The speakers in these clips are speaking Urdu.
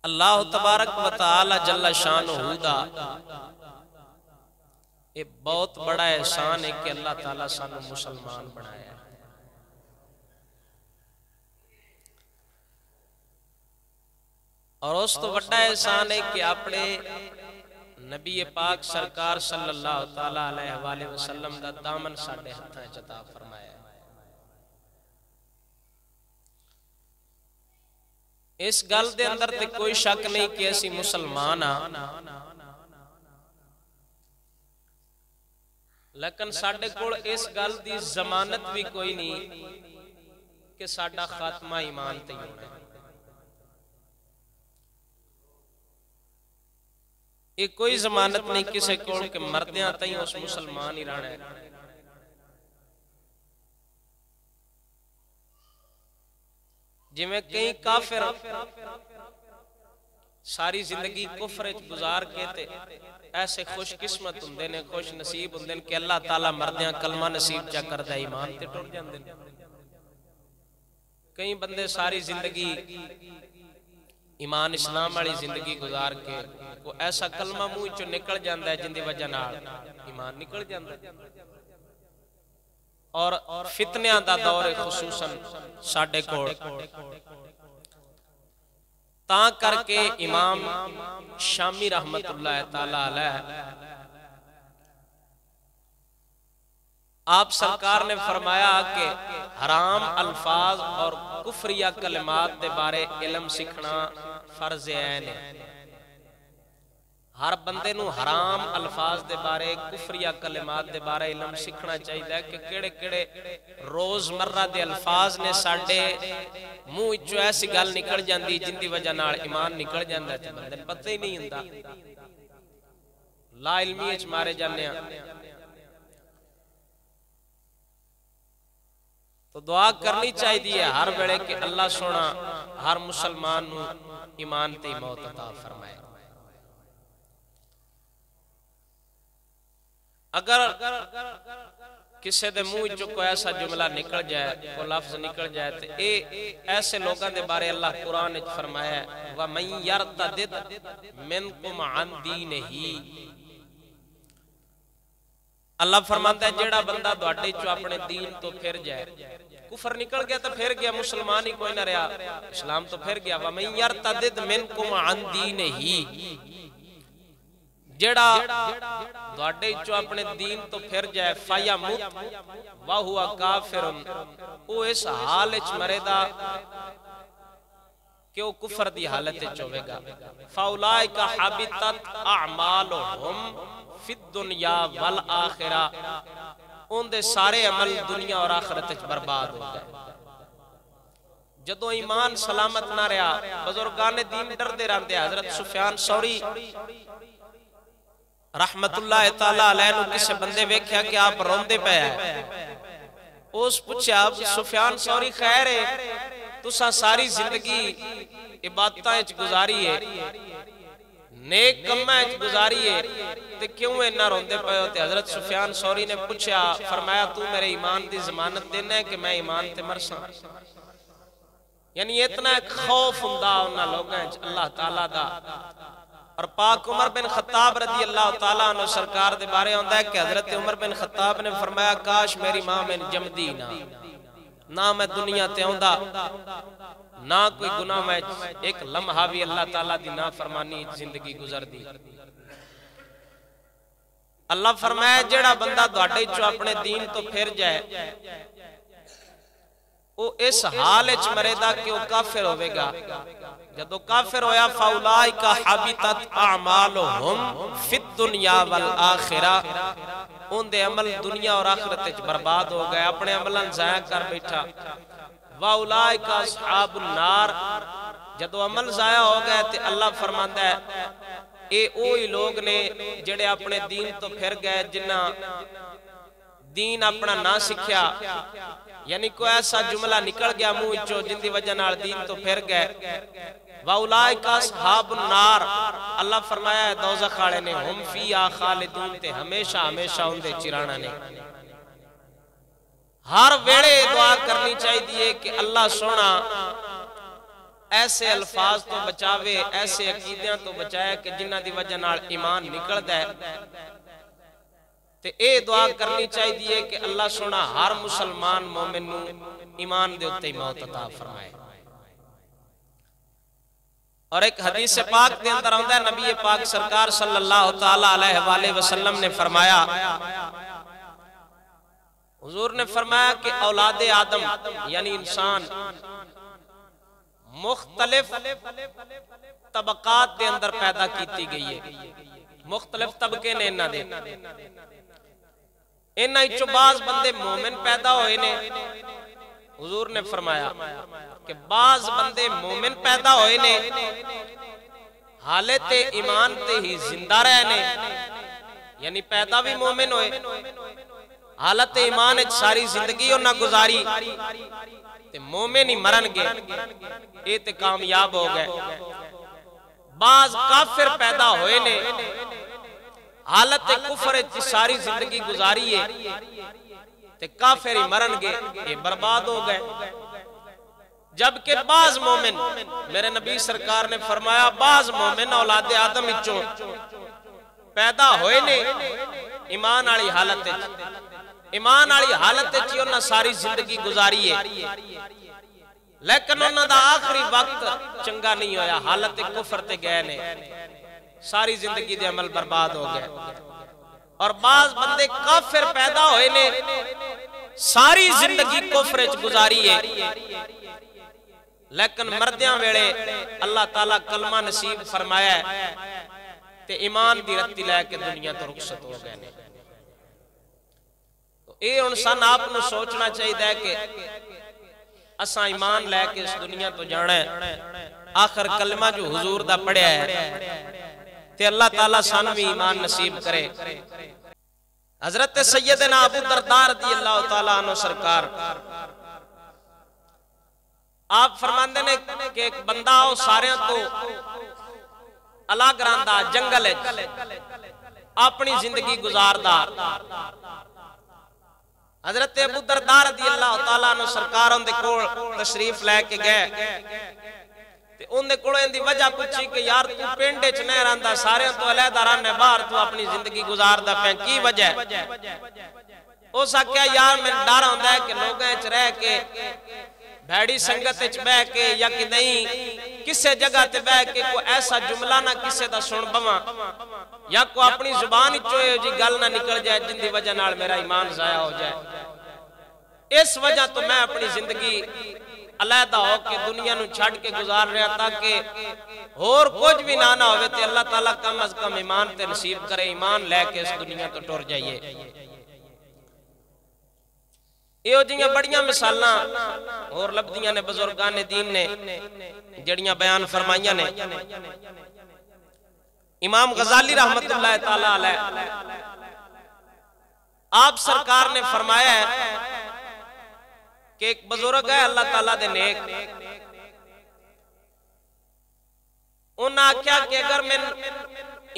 اللہ تبارک و تعالی جل شانہ دا یہ بہت بڑا احسان ہے کہ اللہ تعالیٰ سانو مسلمان بنایا ہے۔ اور اس تو بڑا احسان ہے کہ اپنے نبی پاک سرکار صلی اللہ تعالیٰ علیہ وآلہ وسلم دا دامن ساڑھے ہتھاں عطا فرمایا ہے۔ اس گل دے اندر تے کوئی شک نہیں کہ ایسی مسلمان لیکن ساڑھے کوڑ اس گل دی ضمانت بھی کوئی نہیں کہ ساڑھا خاتمہ ایمان تے ہونا ہے۔ یہ کوئی ضمانت نہیں کسے کوڑ کہ مردیاں تائیں اس مسلمان ہی رہنا ہے۔ جی میں کئی کافر ساری زندگی کفر گزار کے تے ایسے خوش قسمت ہندے نے خوش نصیب ہندے کہ اللہ تعالیٰ مردیاں کلمہ نصیب چا کر دے ایمان تے ٹوٹ جاندے۔ کئی بندے ساری زندگی ایمان اسلام والی زندگی گزار کے کو ایسا کلمہ منہ چو نکل جاندہ ہے جن دی وجہ نال ایمان نکل جاندہ ہے۔ اور فتنیاں دا دور خصوصاً ساڑھے کوڑ تاں کر کے امام شامی رحمت اللہ تعالیٰ علیہ آپ سرکار نے فرمایا کہ حرام الفاظ اور کفریہ کلمات دے بارے علم سکھنا فرض عین ہے۔ ہر بندے نو حرام الفاظ دے بارے کفریہ کلمات دے بارے علم سکھنا چاہیے کہ کیڑے کیڑے روز مرہ دے الفاظ نے ساڑھے منہ اچھو ایسی گل نکل جاندی جن دی وجہ نال ایمان نکل جاندہ ہے بندے پتہ ہی نہیں ہندہ لا علمی اچھ مارے جانے ہیں۔ تو دعا کرنی چاہیے ہر بڑے کہ اللہ سونا ہر مسلمان نو ایمان تے موت عطا فرمائے۔ اگر کسے دے منہ جو کوئی ایسا جملہ نکل جائے کوئی لفظ نکل جائے تو ایسے لوگاں دے بارے اللہ قرآن نے فرمایا ہے وَمَن يَرْتَدِدْ مِنْكُمْ عَنْ دِينِهِ۔ اللہ فرماتا ہے جیڑا بندہ دوڑے چو اپنے دین تو پھر جائے کفر نکل گیا تو پھر گیا مسلمان ہی کوئی نہ رہا اسلام تو پھر گیا وَمَن يَرْتَدِدْ مِنْكُمْ عَنْ دِينِهِ جڑا دوڑے چو اپنے دین تو پھر جائے فَيَمُتْ وَهُوَ كَافِرٌ او اس حال اچ مرے دا کہ وہ کفر دی حالت چوے گا فَأُولَئِكَ حَبِطَتْ أَعْمَالُهُمْ فِي الدُّنْيَا وَالْآخِرَةِ ان دے سارے عمل دنیا اور آخرت اچ برباد ہو گئے۔ جدو ایمان سلامت نہ رہا بزرگان دین ڈر دے رہندے حضرت سفیان ثوری رحمت اللہ تعالیٰ علیہ نو کسے بندے ویکھیا کہ آپ روندے پہ ہیں اس پوچھے آپ سفیان ثوری خیر ہے تسا ساری زندگی عبادتاں اچ گزاری ہے نیک کمہ اچ گزاری ہے تے کیوں نہ روندے پہ ہوتے؟ حضرت سفیان ثوری نے پوچھا فرمایا تو میرے ایمان دی ضمانت دینا ہے کہ میں ایمان تے مرساں۔ یعنی اتنا ایک خوف ہندہ انہاں لوگاں اللہ تعالیٰ دا۔ اور پاک عمر بن خطاب رضی اللہ تعالیٰ عنہ سرکار دے بارے ہوندہ ہے کہ حضرت عمر بن خطاب نے فرمایا کاش میری ماں میں جمدی نہ میں دنیا تے ہوندہ نہ کوئی گناہ میں ایک لمحہ بھی اللہ تعالیٰ دی نافرمانی زندگی گزر دی۔ اللہ فرمایا جڑا بندہ دوڑے چو اپنے دین تو پھر جائے وہ اس حال اچ مرے دا کہ وہ کافر ہوئے گا۔ جدو کافر ہویا فَأُولَئِكَ حَبِطَتْ أَعْمَالُهُمْ فِي الدُّنْيَا وَالْآخِرَةِ ان دے عمل دنیا اور آخرت اچ برباد ہو گئے اپنے عملان ضائع کر بیٹھا۔ وَأُولَئِكَ أَصْحَابُ النَّارِ جدو عمل ضائع ہو گئے تے اللہ فرماتا ہے اے اوہی لوگ نے جڑے اپنے دین تو پھر گئے جنہ دین اپنا نہ سکھیا یعنی کوئی ایسا جملہ نکل گیا منہ چو جن دی وجہ نال دین تو پھر گئے۔ وَأُولَئِكَ أَصْحَابُ النَّارِ اللہ فرمایا ہے دوزخ والے نے ہم فیہا خالدون تے ہمیشہ ہمیشہ ان دے چرانا نے۔ ہر ویڑے دعا کرنی چاہیے کہ اللہ سونا ایسے الفاظ تو بچاوے، ایسے عقیدیاں تو بچائے کہ جنہ دی وجہ نال ایمان نکل دے. تے اے دعا کرنی چاہیے کہ اللہ سونا ہر مسلمان مومن نو ایمان دے اتے موت عطا فرمائے. اور ایک حدیث پاک دے اندر آندا ہے نبی پاک سرکار صلی اللہ تعالی علیہ وآلہ وسلم نے فرمایا، حضور نے فرمایا کہ اولاد آدم یعنی انسان مختلف طبقات دے اندر پیدا کیتی گئی ہے. مختلف طبقے نے انہاں دے، انہاں وچوں بعض بندے مومن پیدا ہوئے نے. حضور نے فرمایا کہ بعض بندے مومن پیدا ہوئے نے، حالت ایمان تے ہی زندہ رہے نے، یعنی پیدا بھی مومن ہوئے، حالت ایمان اچھ ساری زندگی انہاں گزاری تے مومن ہی مرن گے، اے تے کامیاب ہو گئے. بعض کافر پیدا ہوئے نے، حالت کفر اچھ ساری زندگی گزاری ہے تے کافر ہی مرن گے، یہ برباد ہو گئے. جبکہ بعض مومن، میرے نبی سرکار نے فرمایا بعض مومن اولاد آدم اچھوں پیدا ہوئے نے ایمان آلی حالت ہے، ایمان آلی حالت ہے چی انہاں ساری زندگی گزاری ہے، لیکن انہاں دا آخری وقت چنگا نہیں ہویا، حالت کفر تے گئے نے، ساری زندگی دے عمل برباد ہو گئے. اور بعض بندے کافر پیدا ہوئے نے، ساری زندگی کفر اچھ گزاری ہے، لیکن مردیاں ویڑے اللہ تعالیٰ کلمہ نصیب فرمایا ہے تے ایمان دی رتی لے کے دنیا تو رخصت ہو گئے نے. تو اے انسان آپ نے سوچنا چاہیے کہ اساں ایمان لے کے اس دنیا تو جانا ہے، آخر کلمہ جو حضور دا پڑھیا ہے تے اللہ تعالیٰ سانو بھی ایمان نصیب کرے. حضرت سیدنا ابو درداء رضی اللہ تعالیٰ عنہ سرکار آپ فرماندے نے کہ ایک بندہ ہو سارے تو الگ راندہ جنگل ہے اپنی زندگی گزاردہ. حضرت ابو درداء رضی اللہ تعالیٰ عنہ سرکار ان دے کول تشریف لے کے گئے تے ان دے کولوں ان دی وجہ پوچھی کہ یار تو پنڈے چ نہیں رہندا، سارے تو علیحدہ رہنے باہر، تو اپنی زندگی گزاردا پیا، کی وجہ ہے؟ او سکیا یار میں ڈر ہوندا ہے کہ لوگاں وچ رہ کے بھیڑی سنگت وچ بیٹھ کے یا کہ نہیں کسے جگہ تے بیٹھ کے کوئی ایسا جملہ نہ کسے دا سن بواں یا کوئی اپنی زبان وچوں جی گل نہ نکل جائے جن دی وجہ نال میرا ایمان ضائع ہو جائے. اس وجہ تو میں اپنی زندگی علیحدہ ہو کے دنیا نو چھڑ کے گزار رہا تاکہ اور کچھ بھی نہ ہوئے تے اللہ تعالیٰ کم از کم ایمان تے نصیب کرے، ایمان لے کے اس دنیا تو ٹور جائیے. یہ جنیاں بڑیاں مثالاں اور لبدیاں نے بزرگان دین نے جڑیاں بیان فرمائیاں نے. امام غزالی رحمت اللہ تعالیٰ علیہ آپ سرکار نے فرمایا ہے کہ ایک بزرگ ہے اللہ تعالیٰ دے نیک، انہاں کیا کہ اگر میں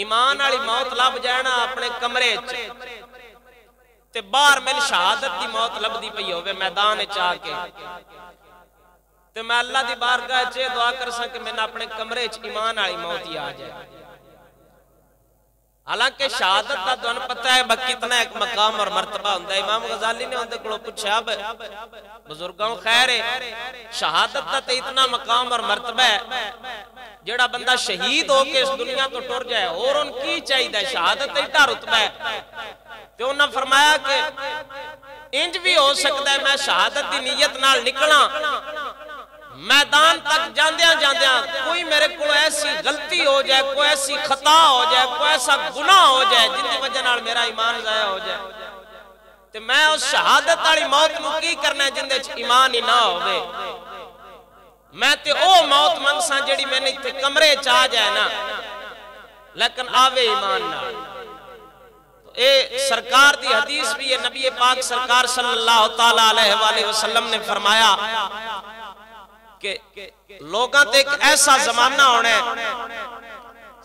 ایمان آلی موت لب جائنا اپنے کمرے تے باہر میں شہادت دی موت لب دی پئی ہوئے میدان چاہ کے تے میں اللہ دی بارگاہ چے دعا کر سا کہ میں اپنے کمرے ایمان آلی موت ہی آ جائے. حالانکہ شہادت دا دون پتہ ہے کتنا ایک مقام اور مرتبہ ہوندہ ہے. امام غزالی نے ہوندے کلو پوچھا بزرگوں خیر ہے شہادت دا تے اتنا مقام اور مرتبہ ہے جڑا بندہ شہید ہو کے اس دنیا تو ٹور جائے اور ان کی چاہیے شہادت ایڈا رتبہ ہے. تو انہوں نے فرمایا کہ انج بھی ہو سکتا ہے میں شہادت دی نیت نال نکلا میدان تک جاندیاں جاندیاں کوئی میرے کو ایسی غلطی ہو جائے، کوئی ایسی خطا ہو جائے، کوئی ایسا گناہ ہو جائے جن کی وجہ نال میرا ایمان ضائع ہو جائے تو میں اس شہادت والی موت نو کی کرنا ہے جن دے ایمان ہی نہ ہوئے. میں تے او موت منگساں جڑی میں نے تے کمرے چاہ جائے نا لیکن آوے ایمان نہ. اے سرکار دی حدیث بھی ہے، نبی پاک سرکار صلی اللہ تعالیٰ علیہ وآلہ وسلم نے فرمایا کہ لوگاں تے ایک ایسا زمانہ ہونا ہے،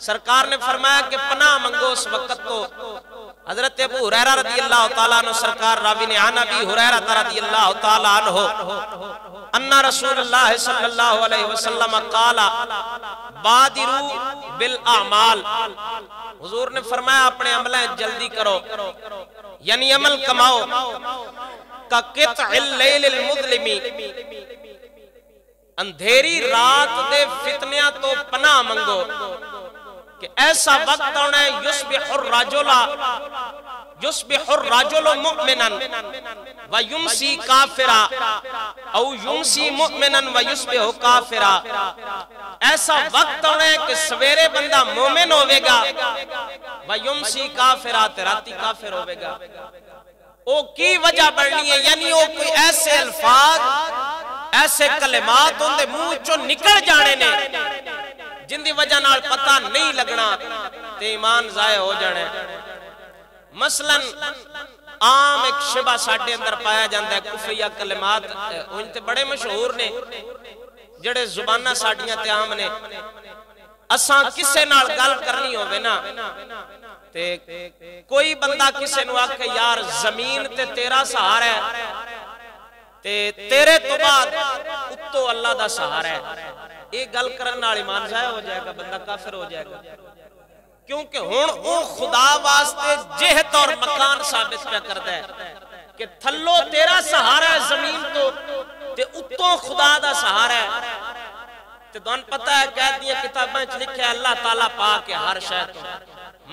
سرکار نے فرمایا کہ پناہ منگو اس وقت تو حضرت ابو ہریرہ رضی اللہ تعالیٰ عنہ سرکار راوی نے عن ابی ہریرہ رضی اللہ تعالیٰ عنہ ان رسول اللہ صلی اللہ علیہ وسلم قال بادروا بالاعمال، حضور نے فرمایا اپنے عملیں جلدی کرو، یعنی عمل کماؤ، کا قطع اللیل المظلمی، اندھیری رات دے فتنیاں تو پناہ منگو، کہ ایسا وقت ہونا ہے یصبح الرجل مؤمنا ویمسی کافرا او یمسی مؤمنا ویصبح کافرا، ایسا وقت ہونا ہے کہ سویرے بندہ مومن ہوئے گا ویمسی کافرا، راتی کافر ہوئے گا۔ او کی وجہ بڑھنی ہے، یعنی او کوئی ایسے الفاظ ایسے کلمات ان دے منہ چو نکل جانے نے جن دی وجہ نال پتہ نہیں لگنا تے ایمان ضائع ہو جانے۔ مثلا عام ایک شبہ ساڑھے اندر پایا جاندہ ہے، کفریہ کلمات ان تے بڑے مشہور نے جڑے زبانہ ساڑھیاں تے عام نے، اساں کسے نال گل کرنی ہوئے نا تے کوئی بندہ کسے نو آکھے یار زمین تے تیرا سہارا ہے تے تیرے تو بعد اتو اللہ دا سہارا ہے، ایک گل کرن نال ایمان ضائع ہو جائے گا، بندہ کافر ہو جائے گا، کیونکہ ہون او خدا واسطے جہت اور مکان ثابت پہ کرتا ہے کہ تھلو تیرا سہارا ہے زمین تو تے اتو خدا دا سہارا ہے۔ تے دون پتہ ہے کہہ دیا کتابیں لکھے اللہ تعالیٰ پاک ہے ہر شے تو،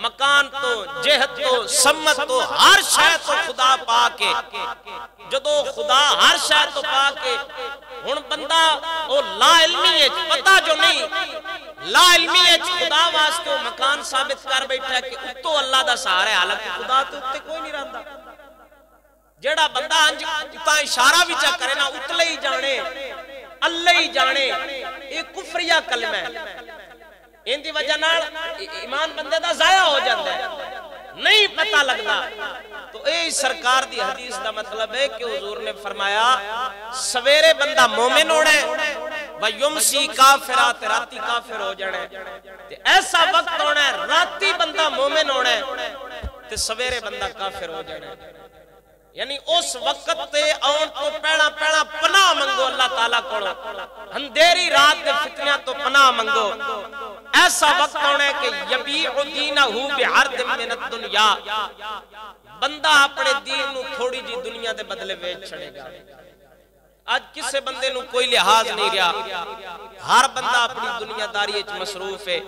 مکان تو جہت تو سمت تو ہر شے تو خدا پاک ہے، جدو خدا ہر شے تو پاک ہے، ہن بندہ او لا علمی ہے پتہ جو نہیں، لا علمی ہے خدا واسطے مکان ثابت کر بیٹھا ہے کہ اتو اللہ دا سہارا ہے، حالانکہ خدا تو اتے کوئی نہیں رہندا۔ جیڑا بندہ انج تا اشارہ بھی چا کرے نا اتلے ہی جانے اللہ ہی جانے، ایک کفریہ کلمہ ہے، ان دی وجہ نال ایمان بندے دا ضائع ہو جاندہ ہے، نہیں پتہ لگتا۔ تو اے سرکار دی حدیث دا مطلب ہے کہ حضور نے فرمایا سویرے بندہ مومن ہونے ویمسی کافرات، راتی کافر ہو جانے، ایسا وقت ہونا ہے راتی بندہ مومن ہونے تے سویرے بندہ کافر ہو جانے، یعنی اس وقت تے آن تو پیڑا پیڑا پناہ منگو اللہ تعالیٰ کھڑو، اندھیری رات دے فتنیاں تو پناہ منگو، ایسا وقت ہونے کہ یبیع دینہو بعرض من الدنیا، بندہ اپنے دین نو تھوڑی جی دنیا دے بدلے ویچ چھڑے گا۔ آج کسے بندے نو کوئی لحاظ نہیں رہا، ہر بندہ اپنی دنیا داری اچ مصروف ہے،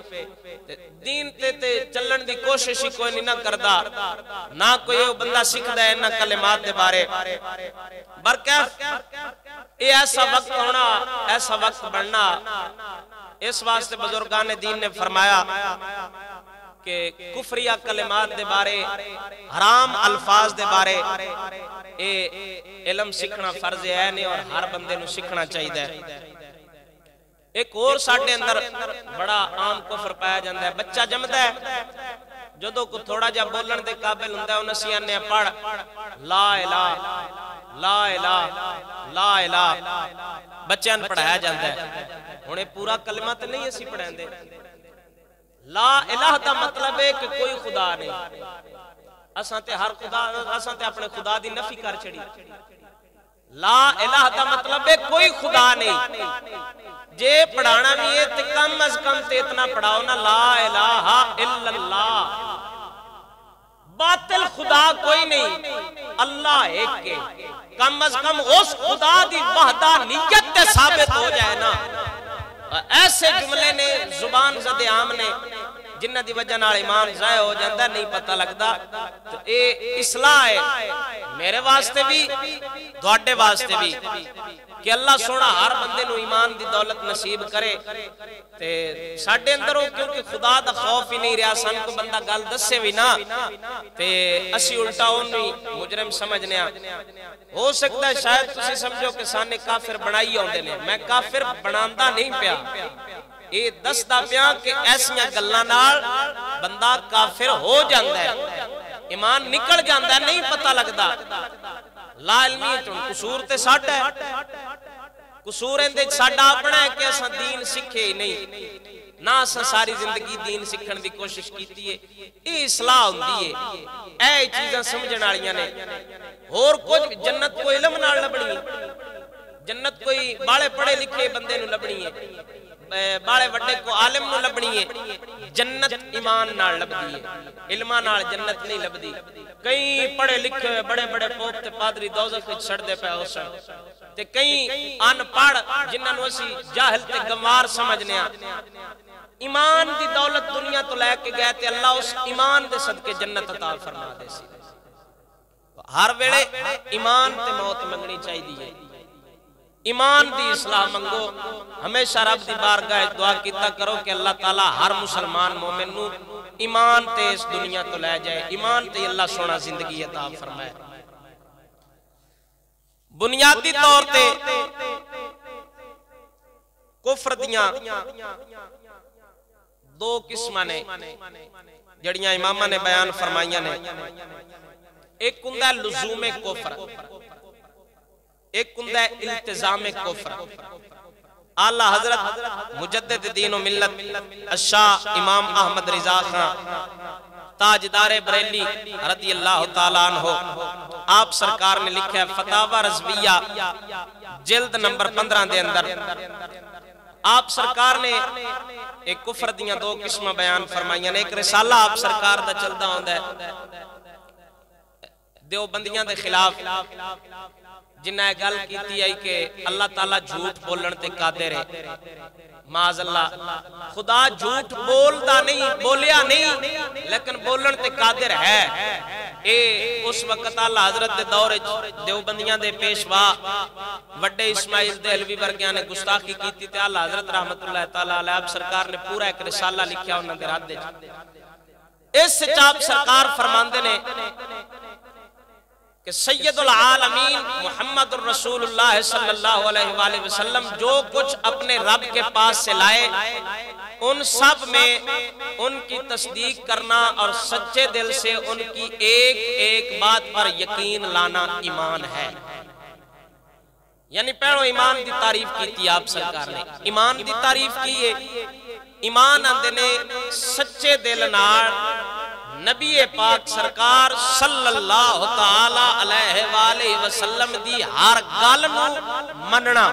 دین تے چلن دی کوشش ہی کوئی نہیں نہ کردا، نہ کوئی بندہ سکھدا ہے نہ کلمات دے بارے، برکیف اے ایسا وقت ہونا، ایسا وقت بڑھنا، اس واسطے بزرگان دین نے فرمایا کہ کفریہ کلمات دے بارے، حرام الفاظ دے بارے اے علم سکھنا فرض ہے نہیں اور ہر بندے نو سکھنا چاہیے۔ ایک اور ساڑھے اندر بڑا عام کفر پایا جاندہ ہے، بچہ جمدہ ہے جدو کو تھوڑا جا بولن دے قابل ہندہ ہے انہوں سیان نے پڑھ لا الہ لا الہ لا الہ، بچیاں پڑھایا جاندہ ہے، انہیں پورا کلمات نہیں اسی پڑھائیں دے۔ لا الہ دا مطلب ہے کہ کوئی خدا نہیں، اساں تے ہر خدا، اساں تے اپنے خدا دی نفی کر چھڑی، لا الہ دا مطلب ہے کوئی خدا نہیں، جے پڑھانا بھی ہے تے کم از کم تے اتنا پڑھاؤ نا لا الہ الا اللہ، باطل خدا کوئی نہیں، اللہ ایک کے، کم از کم اس خدا دی وحدانیت تے ثابت ہو جائے نا۔ ایسے جملے نے زبان زد عام نے جنہ دی وجہ نال ایمان ضائع ہو جاندہ نہیں پتہ لگدا، تو اے اصلاح ہے میرے واسطے بھی دوڑے واسطے بھی کہ اللہ سونا ہر بندے نو ایمان دی دولت نصیب کرے تے ساڑھے اندروں کیونکہ خدا دا خوف ہی نہیں رہا، سن کو بندہ گل دسے بھی نا تے اسی الٹا انہی مجرم سمجھنے ہو سکتا ہے شاید تسی سمجھو کہ سانے کافر بنائی ہوندے نے، میں کافر بناندہ نہیں پیا، یہ دستا پیا کہ ایسیاں گلاں نال بندہ کافر ہو جاندہ ہے، ایمان نکل جاندہ ہے، نہیں پتہ لگدا۔ لا علمی چون قصور تے ساڑھا ہے، قصور اندے ساڑھا اپنا ہے کہ ایسا دین سکھے ہی نہیں، نہ اساں ساری زندگی دین سکھن دی کوشش کیتی ہے. اے اصلاح ہوندی ہے. اے چیزاں سمجھن والیاں نے. اور کچھ جنت کو علم نال لبنی ہے. جنت کوئی باڑے پڑھے لکھے بندے نو لبنی ہے، باڑے وڈے کو عالم نو لبنی ہے. جنت ایمان نال لبدی ہے، علماں نال جنت نہیں لبدی. کئی پڑھے لکھے بڑے بڑے پوپ تے پادری دوزخ وچ چھڑدے پے ہو سن تے کئی ان پڑھ جنہاں نو اسی جاہل تے گمار سمجھنے ہاں. ایمان دی دولت دنیا تو لے کے گئے تے اللہ اس ایمان دے صدقے جنت عطا فرما دے سی. ہر ویلے ایمان تے موت منگنی چاہیے. ایمان دی اصلاح منگو. ہمیشہ رب دی بارگاہ دعا کیتا کرو کہ اللہ تعالی ہر مسلمان مومن نو ایمان تے اس دنیا تو لے جائے. ایمان تے اللہ سونا زندگی عطا فرمائے. بنیادی طور تے کفر دیاں دو قسمہ نے جڑیاں امامہ نے بیان فرمائیاں نے. ایک ہوندا لزوم کفر، ایک ہوندا التزام کفر. اعلی حضرت مجدد دین و ملت الشاہ امام احمد رضا خان تاجدار بریلی رضی اللہ تعالیٰ عنہ، آپ سرکار نے لکھا ہے فتاوی رضویہ جلد نمبر 15 دے اندر. آپ سرکار نے ایک کفر دیاں دو قسمہ بیان فرمائیاں نے. ایک رسالہ آپ سرکار دا چلدا ہوندا ہے دیوبندیاں دے خلاف، جنہیں گل کیتی ہے کہ اللہ تعالیٰ جھوٹ بولن تے قادر ہے. معاذ اللہ، خدا جھوٹ بولدا نہیں، بولیا نہیں، لیکن بولن تے قادر ہے. اے اس وقت اللہ حضرت دے دور دیوبندیاں دے پیشوا وڈے اسماعیل دہلوی ورگیاں نے گستاخی کیتی تے اللہ حضرت رحمت اللہ تعالیٰ علیہ آپ سرکار نے پورا ایک رسالہ لکھیا انہاں دے رد وچ. اس سے آپ سرکار فرماندے نے کہ سید العالمین محمد الرسول اللہ صلی اللہ علیہ وآلہ وسلم جو کچھ اپنے رب کے پاس سے لائے ان سب میں ان کی تصدیق کرنا اور سچے دل سے ان کی ایک ایک بات پر یقین لانا ایمان ہے. یعنی پہلو ایمان دی تعریف کی تھی آپ سرکار نے. ایمان دی تعریف کی ہے. ایمان اندے نے سچے دل نار نبی پاک سرکار صلی اللہ تعالی علیہ وآلہ وسلم دی ہر گل نو مننا،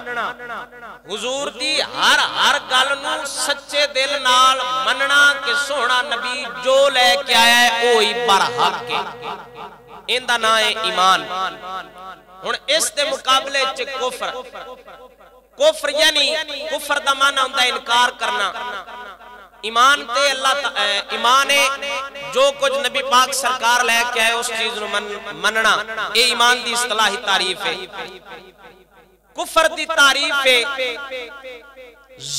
حضور دی ہر گل نو سچے دل نال مننا کہ سونا نبی جو لے کے آیا ہے اوہی برحق ہے. ان دا نام ہے ایمان. ہن اس دے مقابلے چ کفر. کفر یعنی کفر دا معنی ہوندا ہے انکار کرنا. ایمان تے اللہ ایمان ہے جو کچھ نبی پاک سرکار لے کے آئے اس چیز نو مننا. اے ایمان دی اصطلاحی تعریف ہے. کفر دی تعریف ہے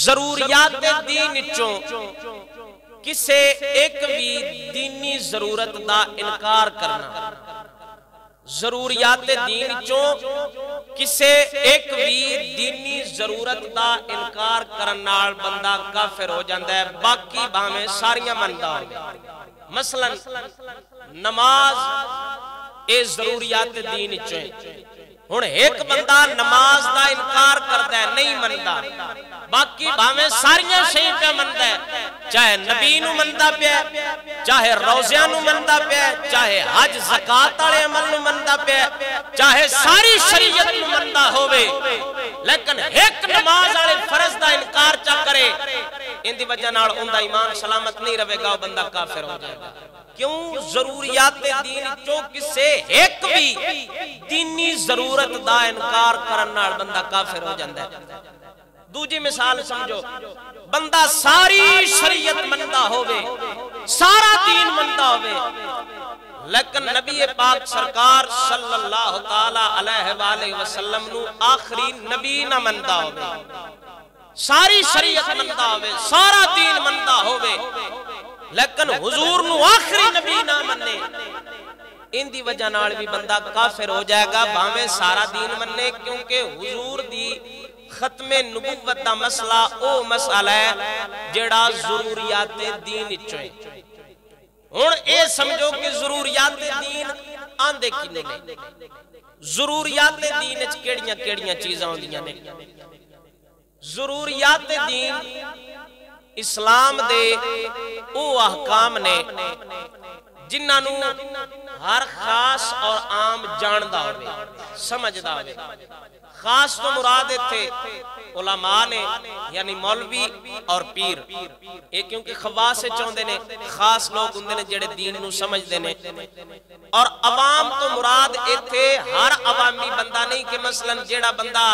ضروریات دین چوں کسے ایک بھی دینی ضرورت دا انکار کرنا. ضروریات دین چوں کسے ایک بھی دینی ضرورت دا انکار کرنال بندہ کافر ہو جاندہ ہے. باقی بھامیں ساریاں مندہ ہو گئے. مثلا نماز اے ضروریات دین چوں. ہن ایک بندہ نماز دا انکار کرتا ہے نہیں مندہ، باقی بھامیں ساریاں شئی پہ مندہ ہے. چاہے نبی نو مندہ پہ ہے، چاہے روزیاں نو مندہ پہ ہے، چاہے حج زکاة والے عمل نو مندہ پہ ہے، چاہے ساری شریعت نو مندہ ہوئے، لیکن ایک نماز والے فرض دا انکار چا کرے ان دی وجہ نال اوندا ایمان سلامت نہیں رہے گا، بندہ کافر ہو جائے گا. کیوں؟ ضروریات دین چوں کسے ایک بھی دینی ضرورت دا انکار کرنال بندہ کافر ہو جاندہ ہے. دوجی مثال سمجھو، بندہ ساری شریعت مندہ ہوئے، سارا دین مندہ ہوئے، لیکن نبی پاک سرکار صلی اللہ تعالی علیہ وآلہ وسلم نو آخری نبی نہ مندہ ہوئے، ساری شریعت مندہ ہوئے، سارا دین مندہ ہوئے، لیکن حضور نو آخری نبی نہ مننے. ان دی وجہ نال بھی بندہ کافر ہو جائے گا بھاویں سارا دین مننے، کیونکہ حضور دی ختم نبوت دا مسئلہ او مسئلہ ہے جڑا ضروریات دین چوئے. ہن اے سمجھو کہ ضروریات دین آندے کنے نے. ضروریات دین اچ کیڑیاں چیزاں ہوندیاں نے. ضروریات دین اسلام دے او احکام نے جنہاں نو ہر خاص اور عام جاندا ہوئے سمجھدا ہوئے خاص تو مراد تھے علماء نے یعنی مولوی اور پیر یہ کیونکہ خواص سے چاہتے نے خاص لوگ ہوندے نے جڑے دین نو سمجھدے نے اور عوام تو مراد ایتھے ہر عوامی بندہ نہیں کہ مثلا جڑا بندہ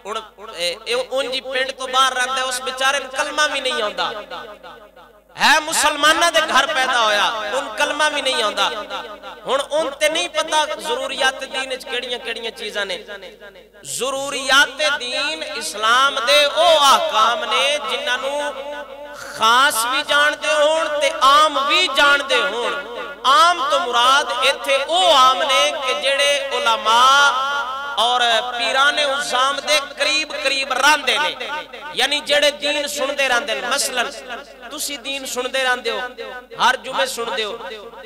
اونجی پنڈ تو باہر رہتا ہے اس بیچارے کلمہ بھی نہیں آندا ہے مسلمانہ دے گھر پیدا ہویا ان کلمہ بھی نہیں آندا ہن ان تے نہیں پتا ضروریات دین وچ کیڑیاں چیزاں نے ضروریات دین اسلام دے او احکام نے جنہاں نو خاص بھی جان دے ہون تے عام بھی جان دے ہون عام تو مراد ایتھے او عام نے کہ جڑے علماء اور پیران عظام دے قریب قریب راندے نے یعنی جڑے دین سن دے راندے نے مثلا تسی دین سن دے راندے ہو ہر جمعے سن دے ہو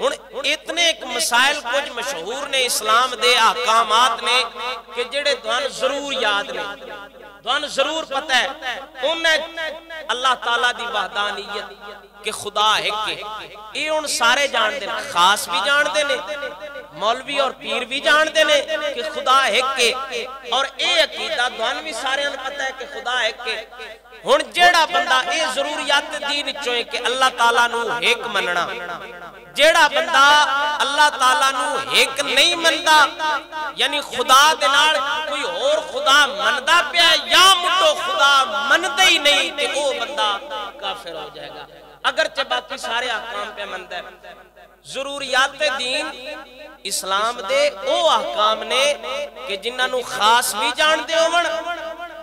ہن اتنے ایک مسائل کچھ مشہور نے اسلام دے احکامات نے کہ جڑے دوان ضرور یاد نے دوان ضرور پتہ ہے انہیں اللہ تعالیٰ دی وحدانیت کہ خدا ہے کہ یہ ان سارے جان دے خاص بھی جان دے نے مولوی اور پیر بھی جان دے نے کہ خدا ہے کہ اور اے عقیدہ دوان بھی سارے ان پتہ ہے کہ خدا ہے کہ ہن جیڑا بندہ اے ضروریات دین چوئے کہ اللہ تعالیٰ نو ایک مننا جیڑا بندہ اللہ تعالیٰ نو ایک نہیں مندا یعنی خدا دے نال کوئی اور خدا مندا پیا یا مٹو خدا مندے ہی نہیں تے او بندہ کافر ہو جائے گا اگرچہ باقی سارے احکام پہ مندہ ہے ضروریات دین اسلام دے او احکام نے کہ جنہاں نو خاص بھی جان دے ہوون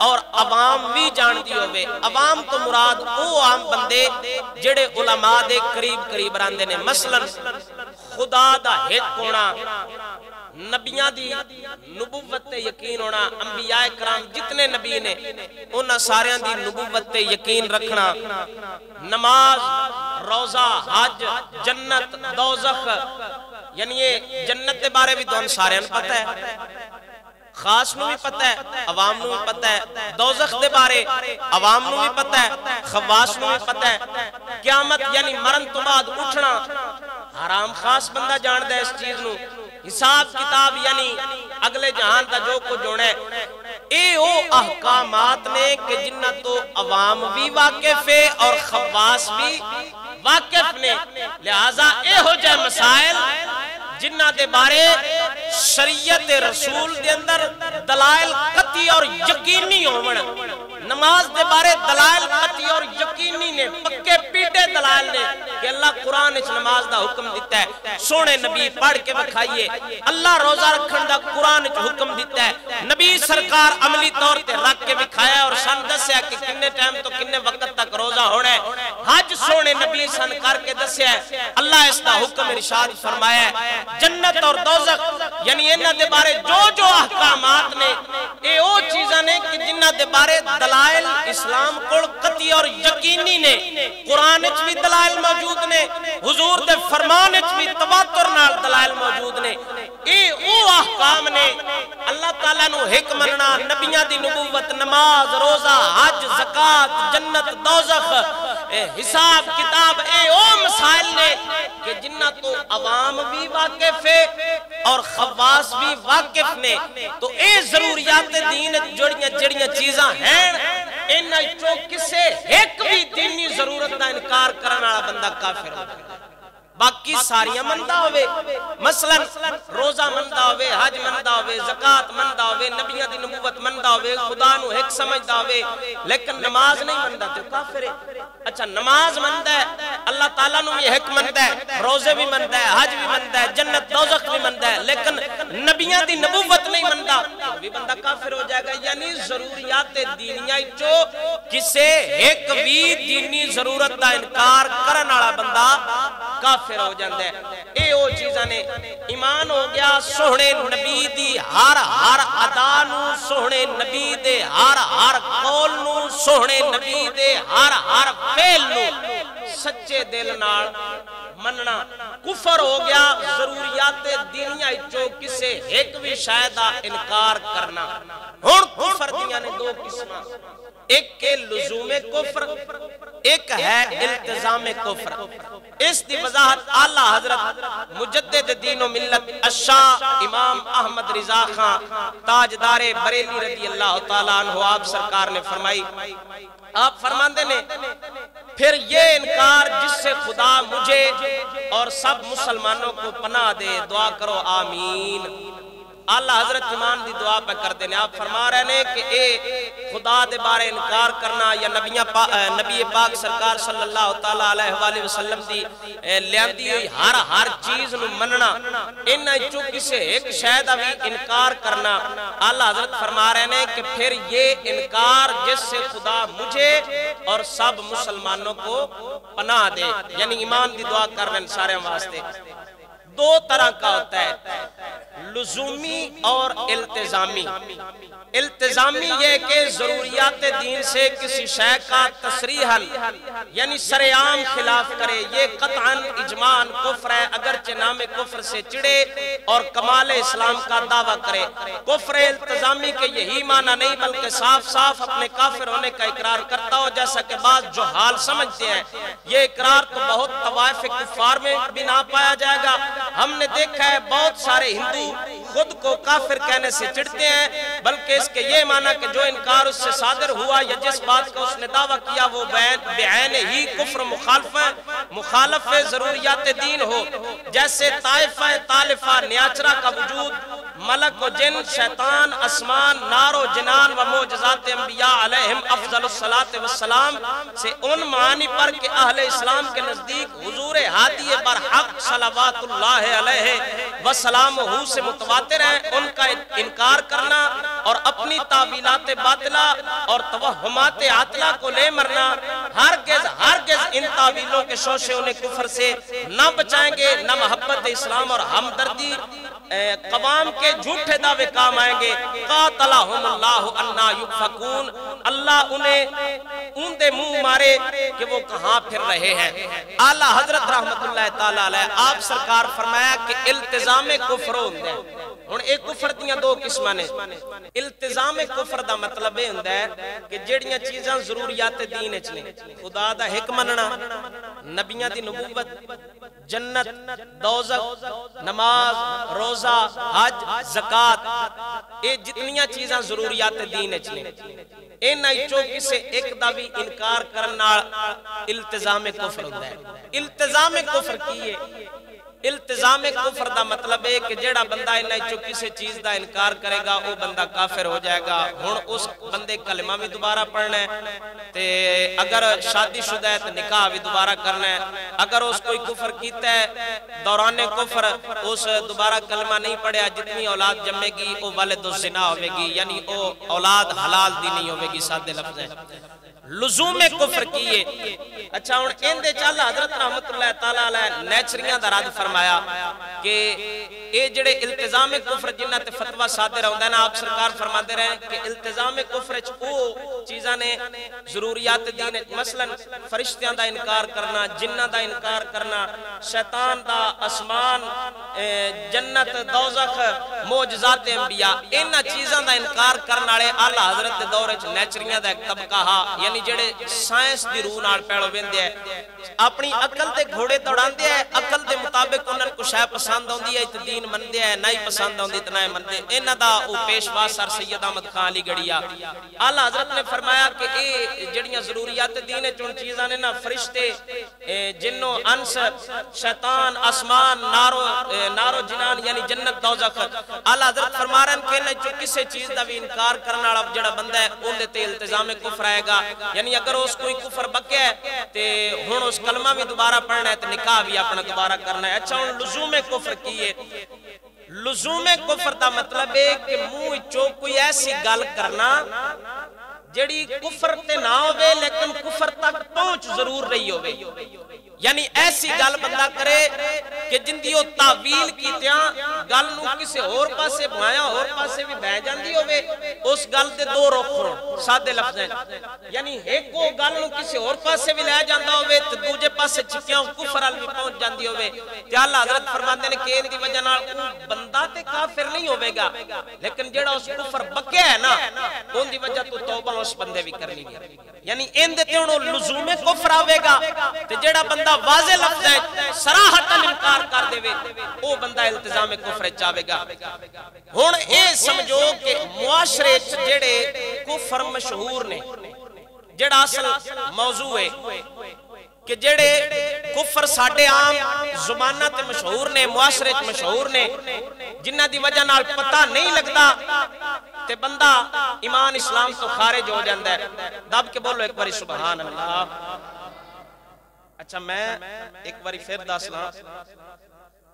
اور عوام بھی جان دی ہوئے عوام تو مراد او عام بندے جڑے علماء دے قریب قریب راندے نے مثلا خدا دا ایک ہونا نبیاں دی نبوت تے یقین ہونا انبیاء کرام جتنے نبی نے انہاں ساریاں دی نبوت تے یقین رکھنا نماز روزہ حج جنت دوزخ یعنی یہ جنت دے بارے بھی تو سارے پتہ ہے خاص نو بھی پتہ ہے عوام نو بھی پتہ ہے دوزخ دے بارے عوام نو بھی پتہ ہے خواص نو بھی پتہ ہے قیامت یعنی مرن تو بعد اٹھنا حرام خاص بندہ جان دے اس چیز نو حساب کتاب یعنی اگلے جہان تا جو کو جوڑے اے او احکامات نے کہ جنہ تو عوام بھی واقف ہے اور خواص بھی واقف نے لہذا اے ہو جائے مسائل جنہ دے بارے شریعت رسول دے اندر دلائل قطعی اور یقینی ہومن نماز دے بارے دلائل قطعی اور یقینی نے پکے پیٹے دلائل نے کہ اللہ قرآن اچھ نماز دا حکم دیتا ہے سونے نبی پڑھ کے بکھائیے اللہ روزہ رکھن دا قرآن اچھ حکم دیتا ہے نبی سرکار عملی طور تے رکھ کے بکھایا اور سن دسیا کہ کنے ٹائم تو کنے وقت تک روزہ ہونا ہے حج سونے نبی سن کر کے دسیا ہے اللہ اس دا حکم ارشاد فرمایا ہے جنت اور دوزخ یعنی انہ دے بارے جو احکامات نے اے او چیزاں نے کہ جنہ دے بارے دلائل اسلام کو قطعی اور یقینی نے قرآن اچھ بھی دلائل موجود نے حضور دے فرمان اچھ بھی تواتر نال دلائل موجود نے اے او احکام نے اللہ تعالیٰ نو حکم مننا نبیاں دی نبوت نماز روزہ حج زکاة جنت دوزخ حساب کتاب اے او مسائل نے کہ جنہ تو عوام بھی واقف ہے اور خواص بھی واقف نے تو اے ضروریات دین جڑیاں چیزاں ہیں انہاں چو کسے ایک بھی دینی ضرورت دا انکار کرنا والا بندہ کافر ہوگا باقی ساریاں مندہ ہوئے مثلا روزہ مندہ ہوئے حج مندہ ہوئے زکاة مندہ ہوئے نبیہ دی نبوت مندہ ہوئے خدا نو ایک سمجھدہ ہوئے لیکن نماز نہیں مندہ تو کافر ہے اچھا نماز مندہ ہے اللہ تعالیٰ نو یہ حکم مندہ ہے روزے بھی مندہ ہے حج بھی مندہ ہے جنت دوزخ بھی مندہ ہے لیکن نبیہ دی نبوت نہیں مندہ بھی بندہ کافر ہو جائے گا یعنی ضروریات دینیاں جو کسے ایک بھی دینی ضرورت دا انکار کرن والا بندہ کافر ہو جاندے اے او چیزاں نے ایمان ہو گیا سوہنے نبی دی ہر ادا نو سوہنے نبی دے ہر قول نو سوہنے نبی دے ہر فعل نو سچے دل نال مننا کفر ہو گیا ضروریات دینیاں جو کسے ایک بھی شاید انکار کرنا ہن کفر دیاں نے دو قسمہ ایک کے لزوم کفر ایک ہے التزام کفر۔ اس دی وضاحت اعلیٰ حضرت مجدد دین و ملت الشاہ امام احمد رضا خان تاجدار بریلی رضی اللہ تعالیٰ عنہ آپ سرکار نے فرمائی۔ آپ فرماندے نے پھر یہ انکار جس سے خدا مجھے اور سب مسلمانوں کو پناہ دے، دعا کرو آمین۔ اللہ حضرت ایمان دی دعا پہ کر دینے۔ آپ فرما رہے ہیں کہ اے خدا دے بارے انکار کرنا یا نبی پاک سرکار صلی اللہ تعالیٰ علیہ وآلہ وسلم دی لیاندی ہوئی ہر چیز نو مننا، انہاں چو کسے ایک شاید ابھی انکار کرنا۔ اللہ حضرت فرما رہے ہیں کہ پھر یہ انکار جس سے خدا مجھے اور سب مسلمانوں کو پناہ دے، یعنی ایمان دی دعا کر رہے ہیں سارے واسطے۔ دو طرح کا ہوتا ہے، لزومی اور التزامی۔ التزامی یہ کہ ضروریات دین سے کسی شے کا تصریحاً یعنی سرعام خلاف کرے، یہ قطعاً اجماعاً کفر ہے، اگرچہ نام کفر سے چڑے اور کمال اسلام کا دعویٰ کرے۔ کفر التزامی کے یہی معنی نہیں بلکہ صاف صاف اپنے کافر ہونے کا اقرار کرتا ہو، جیسا کہ بعض جو حال سمجھتے ہیں۔ یہ اقرار تو بہت طوائف کفار میں بھی نہ پایا جائے گا۔ ہم نے دیکھا ہے بہت سارے ہندو خود کو کافر کہنے سے چڑھتے ہیں، بلکہ اس کے یہ معنی کہ جو انکار اس سے صادر ہوا یا جس بات کا اس نے دعویٰ کیا وہ بعین ہی کفر مخالف ضروریات دین ہو، جیسے طائفہ طالفہ نیاچرہ کا وجود، ملک و جن، شیطان، اسمان، نار و جنان و معجزات انبیاء علیہم افضل الصلاة والسلام سے ان معانی پر کہ اہل اسلام کے نزدیک حضور ہادی برحق صلوات اللہ علیہ وسلامہ سے متواتر ہیں، ان کا انکار کرنا اور اپنی تعویلات باطلہ اور توہمات عاطلہ کو لے مرنا، ہرگز ان تعویلوں کے شوشے انہیں کفر سے نہ بچائیں گے، نہ محبت اسلام اور ہمدردی قوام کے جھوٹے دعوے کام آئیں گے۔ قاتلہم اللہ انا یؤفکون، اللہ انہیں اوندے منہ مارے کہ وہ کہاں پھر رہے ہیں۔ اعلیٰ حضرت رحمت اللہ تعالیٰ علیہ آپ سرکار فرمایا کہ التزام کفر ہوندہ ہے۔ ہن ایک کفر دیاں دو قسماں نے۔ التزام کفر دا مطلب یہ ہوندا ہے کہ جڑیاں چیزاں ضروریات دین وچ نے، خدا دا حکم مننا، نبیاں دی نبوت، جنت، دوزخ، نماز، روزہ، حج، زکات، یہ جتنیاں چیزاں ضروریات دین وچ نے، انہاں وچوں کسے ایک دا بھی انکار کرنا التزام کفر ہوندا ہے۔ التزام کفر کی ہے؟ التزام کفر دا مطلب ہے کہ جیڑا بندہ انہاں وچوں کسی چیز دا انکار کرے گا وہ بندہ کافر ہو جائے گا۔ ہن اس بندے کلمہ بھی دوبارہ پڑھنا ہے، تے اگر شادی شدہ ہے تو نکاح بھی دوبارہ کرنا ہے، اگر اس کوئی کفر کیتا ہے دوران کفر اس دوبارہ کلمہ نہیں پڑھیا، جتنی اولاد جمے گی وہ والد الزنا ہوئے گی، یعنی وہ اولاد حلال دی نہیں ہوئے گی، سادے لفظ ہے۔ لزوم کفر کیے۔ اچھا ہن اندے چل حضرت رحمت اللہ تعالیٰ علیہ نیچریاں دا رد فرمایا کہ اے جڑے التزام کفر جنہ تے فتوہ صادر ہوندا ہے نا، آپ سرکار فرماتے رہے کہ التزام کفر وچ او چیزاں نے ضروریات دین، مثلا فرشتیاں دا انکار کرنا، جنہ دا انکار کرنا، شیطان دا، اسمان، جنت، دوزخ، معجزات انبیاء، انہاں چیزاں دا انکار کرنے والے اعلیٰ حضرت دے دور وچ نیچریاں دا ایک طبقہ ہا، یعنی جڑے سائنس دی روح نال پیڑو ویندے ہیں، اپنی عقل تے گھوڑے دوڑاندے ہیں، عقل دے مطابق انہاں کو شے پسند ہوندی ہے تے دین مندے ہیں، نہیں پسند ہوندی تے نہ مندے۔ انہاں دا او پیشوا سر سید احمد خان علی گڑھیا اعلیٰ حضرت نے فرمایا کہ اے جڑیاں ضروریات دین وچ ان چیزاں نے نا، فرشتے، جنوں، انس، شیطان، آسمان، نارو جنان یعنی جنت، دوزخ، اعلیٰ حضرت فرما رہے ہیں کہ انہاں چوں کسے چیز دا بھی انکار کرنے والا جڑا بندہ ہے اون تے التزام کفر آئے گا، یعنی اگر اس کوئی کفر بکیا ہے تے ہن اس کلمہ بھی دوبارہ پڑھنا ہے تے نکاح بھی اپنا دوبارہ کرنا ہے۔ اچھا ہن لزوم کفر کی ہے؟ لزوم کفر دا مطلب ہے کہ منہ وچوں کوئی ایسی گل کرنا جڑی کفر تے نہ ہوئے لیکن کفر تک پہنچ ضرور رہی ہوئے، یعنی ایسی گل بندہ کرے کہ جن دی وہ تعویل کیتیاں گل نو کسے اور پاسے بھایا اور پاسے بھی بہ جاندی ہوئے، اس گل دے دو رخ ہون، سادے لفظ ہیں، یعنی ایک کو گل نو کسے اور پاسے بھی لے جاندہ ہوئے تو دوجے پاسے چکیاں کفر ال بھی پہنچ جاندی ہوئے تے اللہ حضرت فرماندے نے کہ ان دی وجہ نال او بندہ تے کافر نہیں ہوے گا لیکن جڑا اس کفر بکیا ہے نا اون دی وجہ تو توبہ اس بندے بھی کرنی ہے یعنی ان دے تے ہن لزوم کفر آوے گا تے جڑا بندہ واضح لفظ ہے صراحت انکار کر دے او بندہ التزام کفر وچ آوے گا ہن اے سمجھو کہ معاشرے وچ جڑے کفر مشہور نے جڑا اصل موضوع ہے کہ جڑے کفر ساڈے عام زباناں تے مشہور نے معاشرے وچ مشہور نے جنہاں دی وجہ نال پتہ نہیں لگدا تے بندہ ایمان اسلام تو خارج ہو جاندا ہے دب کے بولو ایک باری سبحان اللہ اچھا میں ایک باری پھر دسنا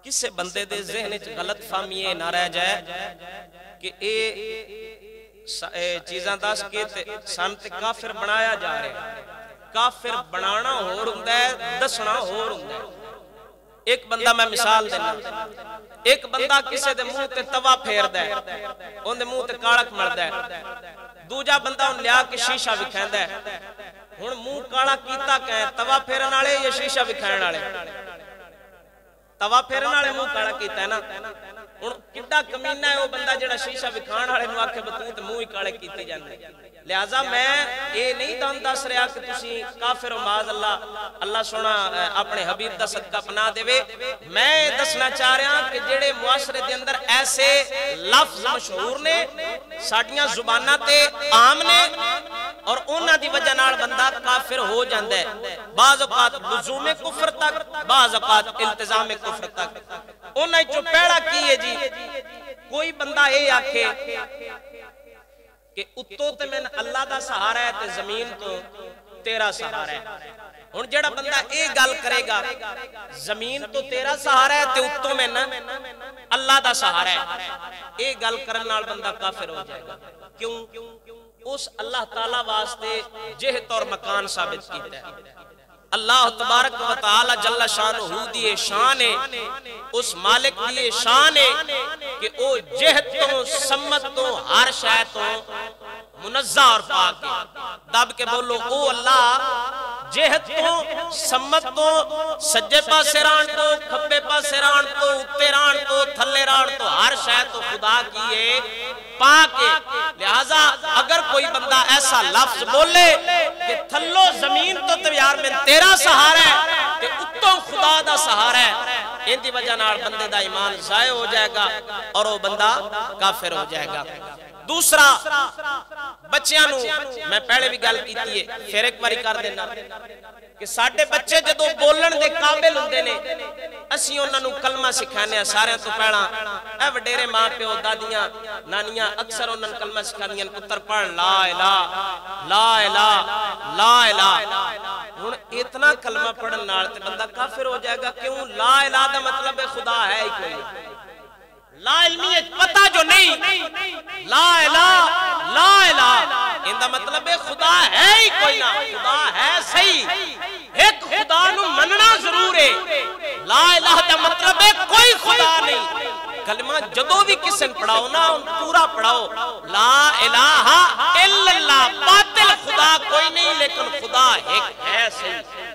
کسے بندے دے ذہن وچ غلط فہمی نہ رہ جائے کہ اے چیزاں دس کے سن تے کافر بنایا جا رہا ہے کافر بنانا ہور ہوندا ہے دسنا ہور ہوندا ہے ایک بندہ میں مثال دینا ایک بندہ کسے دے منہ تے توا پھیردا ہے اون دے منہ تے کاڑک ملدا ہے دوجا بندہ اون لیا کے شیشہ وکھیندا ہے ہن منہ کالا کیتا کہ توا پھیرن والے یا شیشہ وکھاون والے توا پھیرن والے منہ کالا کیتا ہے نا ہن کڈا کمینہ ہے وہ بندہ جڑا شیشہ وکھاون والے نوں آکھے بتوں تے منہ ہی کالے کیتے جاندے لہذا میں اے نہیں تان دس رہا کہ تسی کافر و معاذ اللہ اللہ سونا اپنے حبیب دا صدقہ پناہ دے میں دسنا چاہ رہا کہ جڑے معاشرے دے اندر ایسے لفظ مشہور نے ساڈیاں زباناں تے عام نے اور انہاں دی وجہ نال بندہ کافر ہو جاندا ہے بعض اوقات لزوم کفر تک بعض اوقات التزام کفر تک انہاں چوں پہلا کی ہے جی کوئی بندہ اے آکھے کہ اتو تے میں اللہ دا سہارا ہے تے زمین تو تیرا سہارا ہے ہن جڑا بندہ اے گل کرے گا زمین تو تیرا سہارا ہے تے اتو میں اللہ دا سہارا ہے اے گل کرن نال بندہ کافر ہو جائے گا کیوں اس اللہ تعالی واسطے جہت اور مکان ثابت کیتا ہے اللہ تبارک و تعالی جل شانہ دی شان ہے اس مالک دی شان ہے کہ او جہت تو سمت تو ہر شے تو منزہ اور پاک ہے دب کے بولو او اللہ جہت تو سمت تو سجے پاسے ران تو کھبے پاسے ران تو اتے ران تو تھلے ران تو ہر شے تو خدا کی ہے پاک ہے لہذا اگر کوئی بندہ ایسا لفظ بولے کہ تھلو زمین تو تیار میں تیرا سہارا ہے کہ اتوں خدا دا سہارا ہے ان دی وجہ نال بندے دا ایمان ضائع ہو جائے گا اور وہ بندہ کافر ہو جائے گا دوسرا بچیاں نو میں پہلے بھی گل کیتی ہے پھر ایک باری کر دینا کہ ساڈے بچے جدوں بولن دے قابل ہوندے نے اسی انہاں نوں کلمہ سکھانے سارے تو پہلا اے وڈیرے ماں پیو دادیاں نانیاں اکثر انہاں نوں کلمہ سکھاندیاں پتر پڑھ لا الہ لا الہ لا الہ ہن اتنا کلمہ پڑھن نال تے بندہ کافر ہو جائے گا کیوں لا الہ دا مطلب ہے خدا ہے ہی کوئی لا علمیت پتہ جو نہیں لا الہ لا الہ ان دا مطلب ہے خدا ہے ہی کوئی نہ خدا ہے صحیح ایک خدا نو مننا ضرور ہے لا الہ دا مطلب ہے کوئی خدا نہیں کلمہ جدو بھی کسن پڑھاؤ نا پورا پڑھاؤ لا الہ الا اللہ باطل خدا کوئی نہیں لیکن خدا ایک ہے صحیح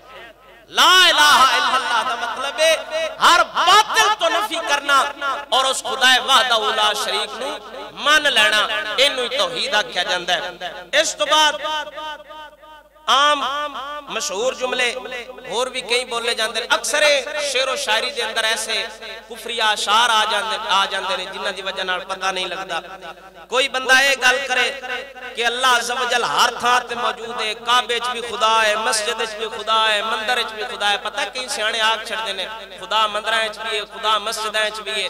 لا الہ الا اللہ دا مطلب ہے ہر باطل تو نفی کرنا اور اس خدا وحدہ لا شریک نو مان لینا انہوں ہی توحید آکھیا جاندا ہے اس تو بعد عام مشہور جملے اور بھی کئی بولے جاندے ہیں اکثر شعر و شاعری دے اندر ایسے کفریہ اشعار آ جاندے ہیں جنہاں دی وجہ نال پتہ نہیں لگدا کوئی بندہ یہ گل کرے کہ اللہ عز و جل ہر تھان تے موجود ہے کعبے وچ بھی خدا ہے مسجد وچ بھی خدا ہے مندر وچ بھی خدا ہے پتہ کئی سیانے آکھ چھڑدے نے خدا مندراں وچ بھی ہے خدا مسجداں وچ بھی ہے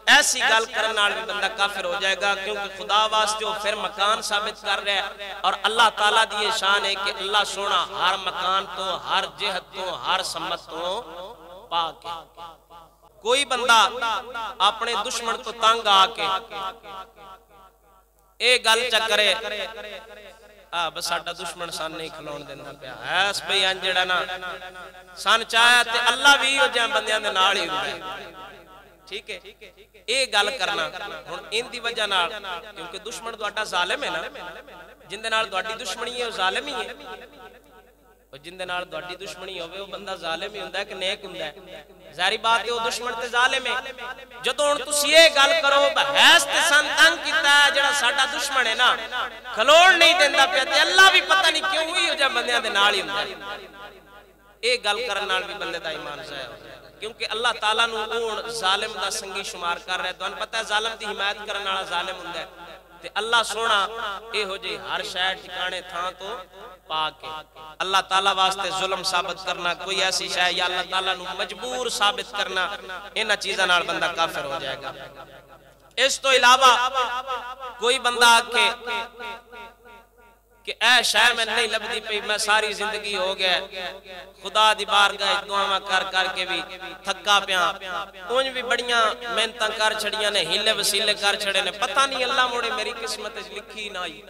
ایسی گل کرن نال بھی بندہ کافر ہو جائے گا کیونکہ خدا واسطے وہ پھر مکان ثابت کر رہا ہے اور اللہ تعالیٰ دی یہ شان ہے کہ اللہ سونا ہر مکان تو ہر جہت تو ہر سمت تو پاک ہے کوئی بندہ اپنے دشمن کو تنگ آ کے اے گل چکرے بس ساڈا دشمن سان نہیں کھلون دینا پیا ایس بھئی انجڑا نا سان چاہیا تے اللہ بھی ہو جائیں بندیاں دے نال ہی ہوندے ٹھیک ہے اے گل کرنا ہن ان دی وجہ نال کیونکہ دشمن تہاڈا ظالم ہے نا جن دے نال تہاڈی دشمنی ہے او ظالم ہی ہے جن دے نال تہاڈی دشمنی ہوے او بندہ ظالم ہی ہوندا ہے کہ نیک ہوندا ہے؟ ظاہری بات ہے او دشمن تے ظالم ہے۔ جدوں ہن تسی یہ گل کرو بحث تے سن تنگ کیتا ہے جڑا ساڈا دشمن ہے نا کھلوڑ نہیں دیندا پیا تے اللہ بھی پتہ نہیں کیوں ہوئی ہو جا بندیاں دے نال ہی ہوندا ہے۔ اے گل کرن نال بھی بندے دا ایمان ضائع ہو جائے گا، کیونکہ اللہ تعالیٰ نو ہن ظالم دا سنگی شمار کر رہا ہے۔ تانوں پتہ ہے ظالم دی حمایت کرن والا ظالم ہوندا ہے تے اللہ سونا اے ہو جے ہر شے ٹھکانے تھاں تو پاک ہے۔ اللہ تعالیٰ واسطے ظلم ثابت کرنا کوئی ایسی شے یا اللہ تعالیٰ نو مجبور ثابت کرنا انہاں چیزاں نال بندہ کافر ہو جائے گا۔ اس تو علاوہ کوئی بندہ آکھے کہ اے شے میں نہیں لبدی پئی میں ساری زندگی ہو گیا خدا دی بارگاہ دعاواں کر کر کے بھی تھکا پیا، اونج بھی بڑیاں محنتاں کر چھڑیاں نے ہیلے وسیلے کر چھڑے نے، پتہ نہیں اللہ موڑے میری قسمت وچ لکھی نہ آئی،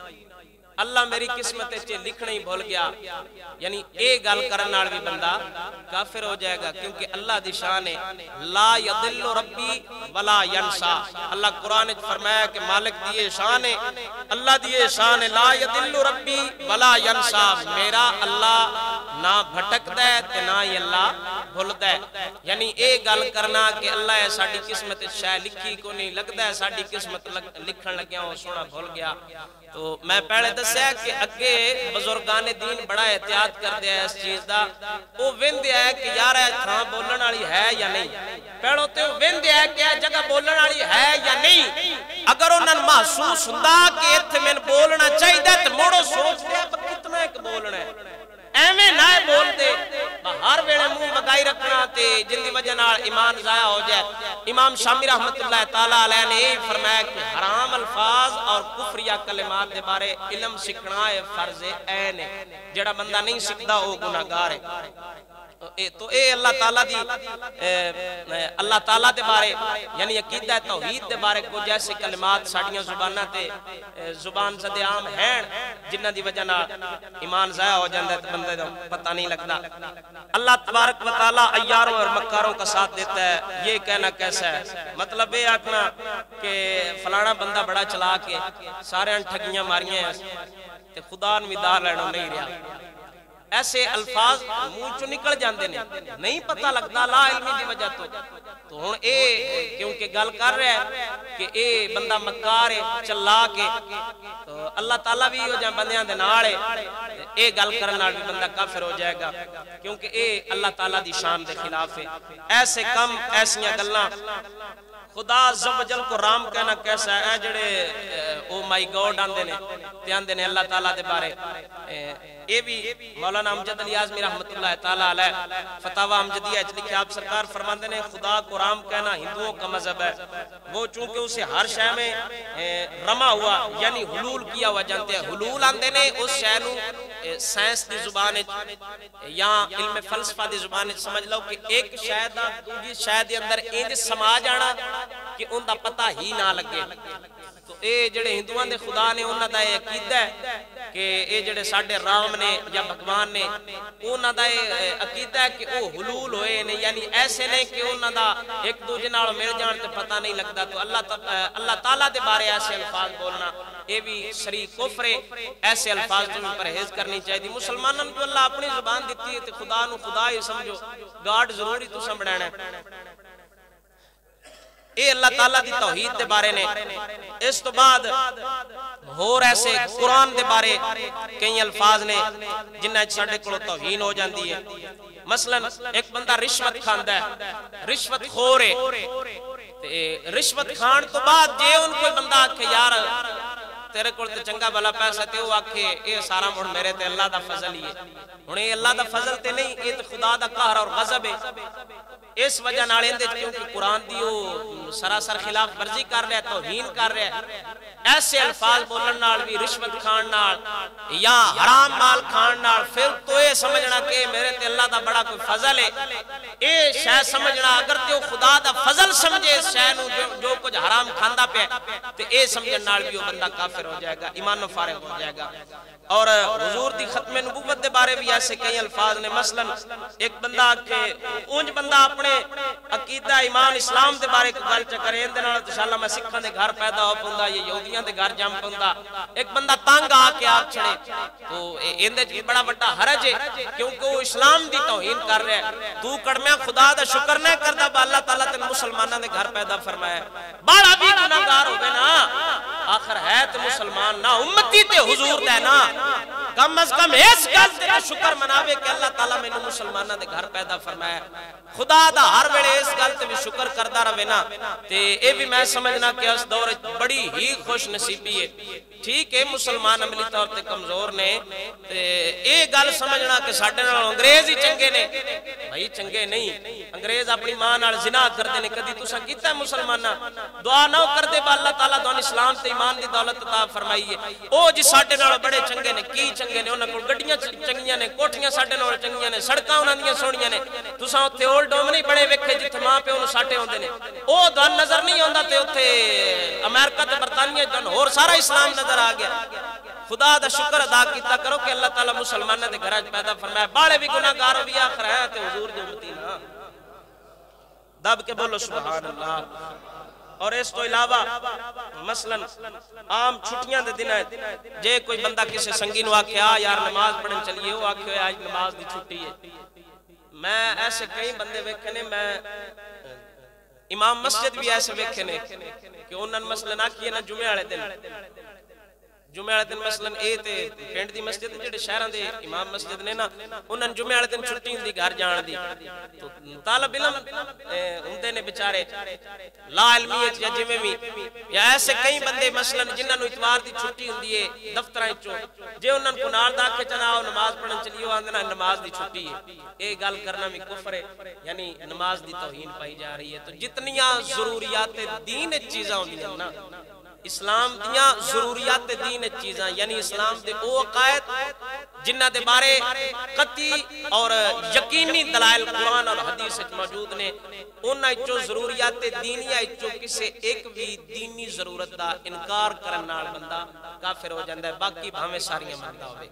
اللہ میری قسمت وچ لکھنا ہی بھول گیا۔ یعنی اے گل کرن نال بھی بندہ کافر ہو جائے گا، کیونکہ اللہ دی شان ہے لا یضل ربی ولا ینسا۔ اللہ قرآن وچ فرمایا کہ مالک دی شان ہے، اللہ دی شان ہے لا یضل ربی ولا ینسا، میرا اللہ نہ بھٹکدا ہے تے نہ ہی اللہ بھولدا ہے۔ یعنی اے گل کرنا کہ اللہ ہے ساڈی قسمت وچ شے لکھی کو نہیں، لگدا ہے ساڈی قسمت لکھن لگیا او سونا بھول گیا۔ تو میں پہلے دسیا کہ اگے بزرگان دین بڑا احتیاط کر دیا اس چیز دا، وہ وندیا ہے کہ یار اے تھاں بولن والی ہے یا نہیں، پہلو تے وندیا ہے کہ اے جگہ بولن والی ہے یا نہیں۔ اگر انہاں محسوس ہوندا کہ ایتھے میں بولنا چاہیے تے موڑو سوچ لیا کتنا ایک بولنا ہے، ایویں نہ بول دے ہر ویلے منہ بگائی رکھنا تے جن دی وجہ نال ایمان ضائع ہو جائے۔ امام شامی رحمت اللہ تعالی علیہ نے یہ فرمایا کہ حرام الفاظ اور کفریہ کلمات دے بارے علم سکھنا ہے فرض عین ہے، جڑا بندہ نہیں سکھدا وہ گناہگار ہے۔ تو اے اللہ تعالیٰ دی اللہ تعالیٰ دے بارے یعنی عقیدہ توحید دے بارے کو جیسے کلمات ساڑیاں زبانہ تے زبان زد عام ہیں جنہ دی وجہ نہ ایمان ضائع ہو جاندہ ہے بندے دا پتہ نہیں لگتا۔ اللہ تبارک و تعالیٰ عیاروں اور مکاروں کا ساتھ دیتا ہے، یہ کہنا کیسا ہے؟ مطلب یہ آکھنا کہ فلانا بندہ بڑا چلا کے سارے ان ٹھگیاں ماریاں ہیں تے خدا نویدار لینوں نہیں رہا، ایسے الفاظ منہ چو نکل جاندے نے، نہیں پتہ لگتا لا علمی دی وجہ تو ہن اے کیونکہ گل کر رہا ہے کہ اے بندہ مکار ہے چلا کے، تو اللہ تعالیٰ بھی ہو جائے بندیاں دے نال ہے، اے گل کرن نال بھی بندہ کافر ہو جائے گا، کیونکہ اے اللہ تعالیٰ دی شان دے خلاف ہے۔ ایسے کم ایسیاں گلاں خدا عز و جل کو رام کہنا کیسا ہے، جڑے او مائی گاڈ آندے نے تے آندے نے اللہ تعالیٰ دے بارے۔ اے بھی مولانا امجد علی اعظمی رحمت اللہ تعالیٰ علیہ فتاوی امجدیہ اچھ لکھے آپ سرکار فرماندے نے خدا کو رام کہنا ہندوؤں کا مذہب ہے، وہ چونکہ اسے ہر شے میں رما ہوا یعنی حلول کیا ہوا جانتے ہیں، حلول آندے نے اس شے نو سائنس دی زبان یا علم فلسفہ دی زبان سمجھ لو کہ ایک شے دا دوجی شے دے اندر انج سما جانا کہ ان دا پتہ ہی نہ لگے۔ تو اے جڑے ہندوان دے خدا نے انہاں دا عقیدہ ہے کہ اے جڑے ساڈے رام نے یا بھگوان نے انہاں دا عقیدہ ہے کہ او حلول ہوئے نے، یعنی ایسے نہیں کہ انہاں دا ایک دوجے نال مل جان تے پتہ نہیں لگتا۔ تو اللہ تعالیٰ دے بارے ایسے الفاظ بولنا اے بھی شریک کفر ہے، ایسے الفاظ تو پرہیز کرنی چاہیے۔ مسلمانوں کو اللہ اپنی زبان دیتی ہے تے خدا نو خدا ہی سمجھو، گاڈ ضروری تو سمجھنا ہے۔ اے اللہ تعالیٰ دی توحید دے بارے نے۔ اس تو بعد اور ایسے قرآن دے بارے کئی الفاظ نے جنہیں چھڑے کلو توہین ہو جاندی ہے۔ مثلا ایک بندہ رشوت کھاندہ ہے، رشوت خور ہے، رشوت کھان تو بعد جے ان کوئی بندہ آکھے یار تیرے کول تے چنگا بھلا پیسہ تے وہ آکھے اے سارا مڑ میرے تے اللہ دا فضل ہی ہے، ہن اے اللہ دا فضل تے نہیں، اے تے خدا دا قہر اور غضب ہے۔ اس وجہ نال اندے کیونکہ قرآن دی وہ سراسر خلاف ورزی کر رہا ہے، توہین کر رہا ہے، ایسے الفاظ بولن نال بھی رشوت کھان نال یا حرام مال کھان نال پھر تو یہ سمجھنا کہ میرے تے اللہ دا بڑا کوئی فضل ہے، اے شے سمجھنا اگر تے خدا دا فضل سمجھے اس شے نو جو کچھ حرام کھاندا پیا تے اے سمجھن نال بھی وہ بندہ کافر ہو جائے گا، ایمان و فارغ ہو جائے گا۔ اور حضور دی ختم نبوت دے بارے بھی ایسے کئی الفاظ نے، مثلا ایک بندہ کہ اونج بندہ اپنے اپنے عقیدہ ایمان اسلام دے بارے گل چ کرے اندے نال انشاءاللہ میں سکھاں دے گھر پیدا ہو پوندا یہ یہودیاں دے گھر جم پوندا ایک بندہ تنگ آ کے آ چھڑے تو ایندے وچ بڑا بڑا حرج ہے کیونکہ وہ اسلام دی توہین کر رہا ہے تو کڑمیا خدا دا شکر نہ کردا با اللہ تعالی تے مسلماناں دے گھر پیدا فرمایا بڑا بھی گناہگار ہوے نا آخر ہے تے مسلمان نہ امتی تے حضور دا نا کم از کم اس گل تے شکر مناوے کہ اللہ تعالی مینوں مسلماناں دے گھر پیدا فرمایا خدا دا ہر ویلے اس گل تے بھی شکر کردا رہے نا تے اے بھی میں سمجھنا کہ اس دور بڑی ہی خوش نصیبی ہے ٹھیک ہے مسلمان عملی طور تے کمزور نے تے اے گل سمجھنا کہ ساڈے نال انگریز ہی چنگے نے بھائی چنگے نہیں انگریز اپنی ماں نال زنا کردے نے کدی تساں کیتا ہے مسلماناں دعا نہ کردے با اللہ تعالی دون اسلام تے ایمان دی دولت عطا فرمائی ہے او جی ساڈے نال بڑے چنگے نے کی چنگے نے انہاں کول گڈیاں چنگیاں نے کوٹھیاں ساڈے نال چنگیاں نے سڑکاں انہاں دیاں سونیاں نے تساں اوتھے اولڈ ہوم نہیں بڑے ویکھے جتھے ماں پیو نوں ساٹے ہوندے نے او دن نظر نہیں آندا تے اوتھے امریکہ تے برطانیہ دن ہور سارا اسلام نظر آ گیا خدا دا شکر ادا کیتا کرو کہ اللہ تعالی مسلماناں دے گھراں پیدا فرمایا باڑے بھی گناہگار ہو بھی آخر ہے تے حضور دی امتی نا دب کے بولو سبحان اللہ اور اس تو علاوہ مثلا عام چھٹیاں دے دن جے کوئی بندہ کسی سنگی نو آکھے آ یار نماز پڑھن چلیے وہ آکھے آج نماز دی چھٹی ہے میں ایسے کئی بندے ویکھے نے میں امام مسجد بھی ایسے ویکھے نے کہ انہاں مثلا آکھیے نا جمعے والے دن جمعے والے دن مثلا اے تے پنڈ دی مسجد جڑے شہراں دے امام مسجد نے نا انہاں جمعے والے دن چھٹی ہوندی گھر جان دی تو طالب علم ہوندے نے بیچارے لا علمیت یا جویں بھی یا ایسے کئی بندے مثلا جنہاں نو اتوار دی چھٹی ہوندی ہے دفتراں وچوں جے انہاں کو نال دا کے چلاؤ نماز پڑھن چلیو آندے نا نماز دی چھٹی ہے اے گل کرنا بھی کفر ہے یعنی نماز دی توہین پائی جا رہی ہے تو جتنیاں ضروریات دین چیزاں ہوندیاں نا اسلام دیاں ضروریات دین چیزاں یعنی اسلام دے او عقائد جنہ دے بارے قطعی اور یقینی دلائل قرآن اور حدیث موجود نے انہاں وچوں ضروریات دینیاں وچوں کسے ایک بھی دینی ضرورت دا انکار کرن نال بندہ کافر ہو جاندا ہے باقی بھاویں ساریاں مندا ہوے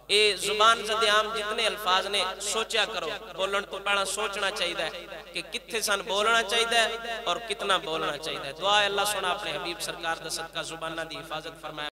اے زبان زد عام جتنے الفاظ نے سوچیا کرو بولن تو پہلا سوچنا چاہیے کہ کتھے سن بولنا چاہیے اور کتنا بولنا چاہیے دعا اللہ سونا اپنے حبیب سرکار دا صدقہ زبانہ دی حفاظت فرمائے